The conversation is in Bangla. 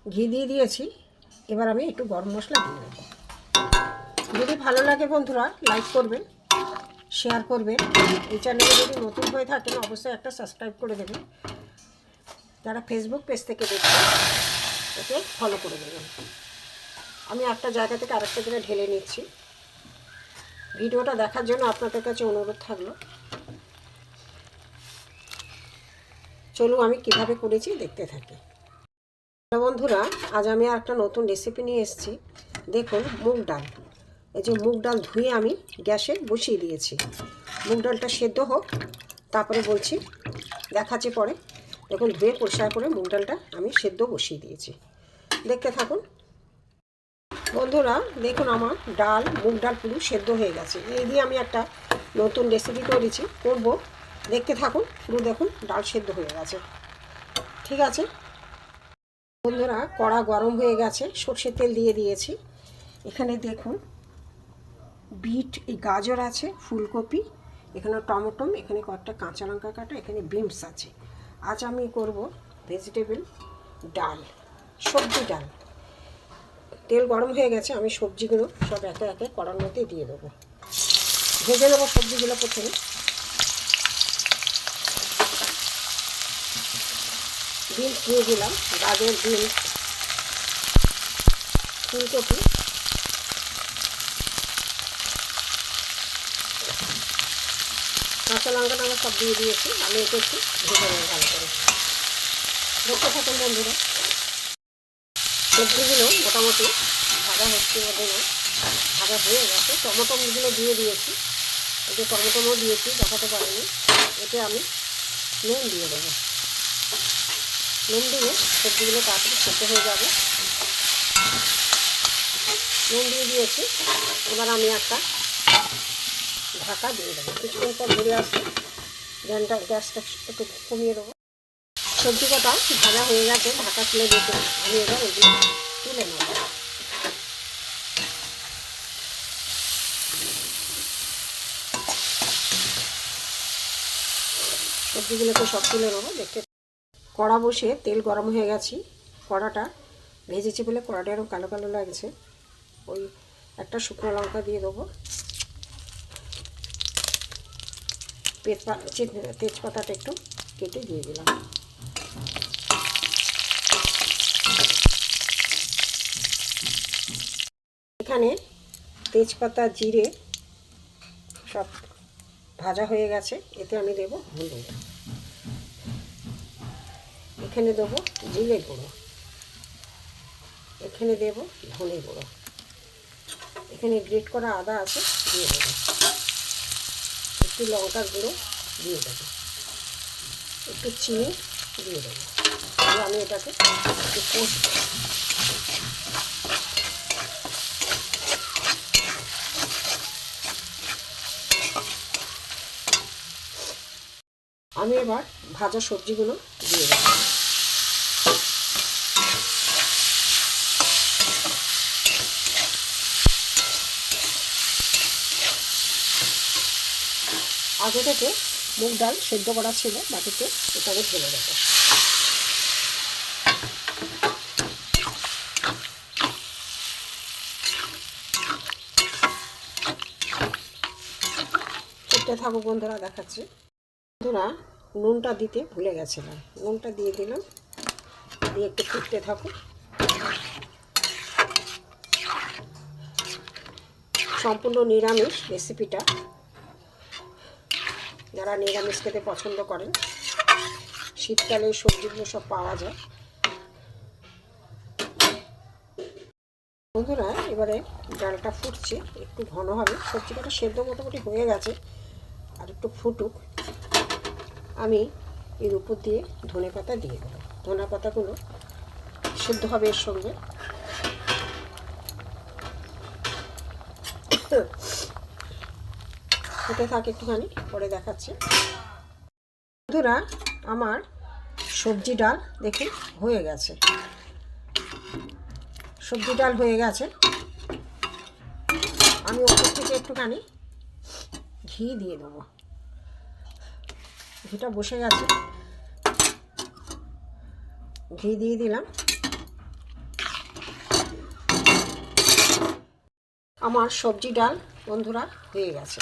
ঘি দিয়ে দিয়েছি। এবার আমি একটু গরম মশলা দিয়ে দেবো। যদি ভালো লাগে বন্ধুরা লাইক করবেন, শেয়ার করবেন। এই চ্যানেলে যদি নতুন হয়ে থাকেন অবশ্যই একটা সাবস্ক্রাইব করে দেবেন। যারা ফেসবুক পেজ থেকে দেখছেন ওকে ফলো করে দেবেন। আমি একটা জায়গা থেকে আরেকটা জায়গায় ঢেলে নিচ্ছি। ভিডিওটা দেখার জন্য আপনাদের কাছে অনুরোধ থাকলো। চলুন আমি কিভাবে করেছি দেখতে থাকি। বন্ধুরা, আজ আমি আর একটা নতুন রেসিপি নিয়ে এসেছি। দেখুন, মুগ ডাল। এই যে মুগ ডাল ধুয়ে আমি গ্যাসে বসিয়ে দিয়েছি। মুগ ডালটা সেদ্ধ হোক, তারপরে বলছি, দেখাচ্ছি পরে। দেখুন, ধুয়ে পরিষ্কার করে মুগ ডালটা আমি সেদ্ধ বসিয়ে দিয়েছি। দেখতে থাকুন বন্ধুরা। দেখুন, আমার ডাল, মুগ ডাল পুরো সেদ্ধ হয়ে গেছে। এই দিয়ে আমি একটা নতুন রেসিপি করব। দেখতে থাকুন পুরো। দেখুন, ডাল সেদ্ধ হয়ে গেছে। ঠিক আছে বন্ধুরা, কড়া গরম হয়ে গেছে, সর্ষের তেল দিয়ে দিয়েছি। এখানে দেখুন, বিট, এই গাজর আছে, ফুলকপি, এখানে টমেটো, এখানে কয়েকটা কাঁচা লঙ্কা কাটা, এখানে বিনস আছে। আজ আমি করব ভেজিটেবল ডাল, সবজি ডাল। তেল গরম হয়ে গেছে, আমি সবজিগুলো সব একে একে কড়ার মধ্যে দিয়ে দেবো। ভেজে নেবো সবজিগুলো প্রথমে। বিনস দিয়ে দিলাম, গাজর, বিনস, ফুলকপি, কাঁচা লঙ্কা টাঙ্কা সব দিয়ে দিয়েছি। আমি এটা একটু ভেজে নেব ভালো করে। দেখতে থাকুন বন্ধুরা। সবজিগুলো মোটামুটি ভাজা হচ্ছে, ভাজা হয়ে গেছে। টমেটোগুলো দিয়ে দিয়েছি। এই যে টমেটোও দিয়েছি, দেখাতে পারিনি। এতে আমি নুন দিয়ে দেবো। নুন দিয়ে সবজিগুলো তাড়াতাড়ি সেদ্ধ হয়ে যাবে। নুন দিয়ে দিয়েছি। এবার আমি একটা ঢাকা দিয়ে দেবো। কিছুক্ষণ পর ঘুরে আসবে, গ্যাসটা একটু কমিয়ে দেবো। সবজি কটা ভাজা হয়ে গেছে, ঢাকা খুলে দিতে আমি এবার ওগুলো তুলে নেব। সবজিগুলোকে সব তুলে নেবো। দেখতে কড়া বসে তেল গরম হয়ে গেছে। কড়াটা ভেজেছি বলে কড়াটা এরকম কালো কালো লাগছে। ওই একটা শুকনো লঙ্কা দিয়ে দেবো। তেজপাতাটা একটু কেটে দিয়ে দিলাম। এখানে তেজপাতা, জিরে সব ভাজা হয়ে গেছে। এতে আমি দেবো হলুদ, এখানে দেবো জিরে গুঁড়ো, এখানে দেবো ধনে গুঁড়ো, এখানে গ্রেট করা আদা আছে দিয়ে দেবো, একটু লঙ্কার গুঁড়ো দিয়ে দেবো, একটু চিনি দিয়ে দেবো। আমি এটাকে একটু কষবো। আমি এবার ভাজা সবজিগুলো দিয়ে দেবো। আগে থেকে মুগ ডাল সেদ্ধ করা ছিল বাটিতে, এটাকে ঢেলে দেবো। ফুটতে থাকো বন্ধুরা, দেখাচ্ছি। বন্ধুরা, নুনটা দিতে ভুলে গেছিলাম, নুনটা দিয়ে দিলাম। দিয়ে একটু ফুটতে থাকো। সম্পূর্ণ নিরামিষ রেসিপিটা। যারা নিরামিষ খেতে পছন্দ করেন, শীতকালে সবজিগুলো সব পাওয়া যায়। বন্ধুরা, এবারে ডালটা ফুটছে, একটু ঘন হবে। সবজি কটা সেদ্ধ মোটামুটি হয়ে গেছে, আর একটু ফুটুক। আমি এর উপর দিয়ে ধনে পাতা দিয়ে দেবো। ধনে পাতাগুলো সেদ্ধ হবে এর সঙ্গে। ফুটে থাকে একটুখানি, পরে দেখাচ্ছি। বন্ধুরা, আমার সবজি ডাল দেখুন হয়ে গেছে। সবজি ডাল হয়ে গেছে। আমি ওপর থেকে একটুখানি ঘি দিয়ে দেবো। ঘিটা বসে গেছে, ঘি দিয়ে দিলাম। আমার সবজি ডাল বন্ধুরা হয়ে গেছে।